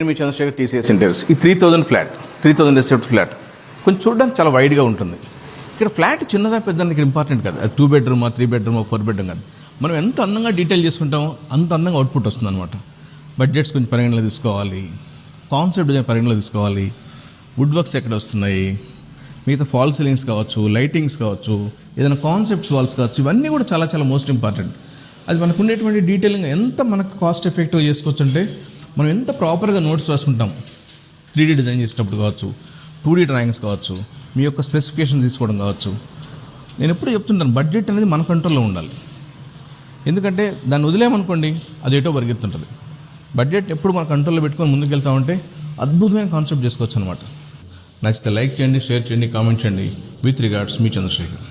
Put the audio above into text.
మీ Chandrasekhar TCS interiors. ఈ 3000 flat, 3000 SFT flat కొంచెం చూడడానికి చాలా వైడ్గా ఉంటుంది. ఇక్కడ ఫ్లాట్ చిన్నదా పెద్ద ఇక్కడ ఇంపార్టెంట్ కాదు. అది 2 బెడ్రూమా 3 బెడ్రూమా 4 బెడ్రూమ్ కాదు. మనం ఎంత అందంగా డీటెయిల్ చేసుకుంటామో అంత అందంగా అవుట్పుట్ వస్తుంది అనమాట. బడ్జెట్స్ కొంచెం పరిగణలో తీసుకోవాలి, కాన్సెప్ట్ డిజైన్ పరిగణలో తీసుకోవాలి, వుడ్ వర్క్స్ ఎక్కడ వస్తున్నాయి, మిగతా ఫాల్ సీలింగ్స్ కావచ్చు, లైటింగ్స్ కావచ్చు, ఏదైనా కాన్సెప్ట్స్ వాల్స్ కావచ్చు, ఇవన్నీ కూడా చాలా చాలా మోస్ట్ ఇంపార్టెంట్. అది మనకు ఉండేటువంటి డీటెయిలింగ్ ఎంత మనకు కాస్ట్ ఎఫెక్టివ్గా చేసుకోవచ్చు అంటే మనం ఎంత ప్రాపర్గా నోట్స్ రాసుకుంటాం 3D డిజైన్ చేసేటప్పుడు కావచ్చు, 2D డ్రాయింగ్స్ కావచ్చు, మీ యొక్క స్పెసిఫికేషన్ తీసుకోవడం కావచ్చు. నేను ఎప్పుడు చెప్తుంటాను బడ్జెట్ అనేది మన కంట్రోల్లో ఉండాలి. ఎందుకంటే దాన్ని వదిలేమనుకోండి అది ఏటో పరిగెత్తుంటుంది. బడ్జెట్ ఎప్పుడు మన కంట్రోల్లో పెట్టుకొని ముందుకు వెళ్తామంటే అద్భుతమైన కాన్సెప్ట్ చేసుకోవచ్చు అనమాట. నచ్చితే లైక్ చేయండి, షేర్ చేయండి, కామెంట్ చేయండి. విత్ రిగార్డ్స్ మీ చంద్రశేఖర్.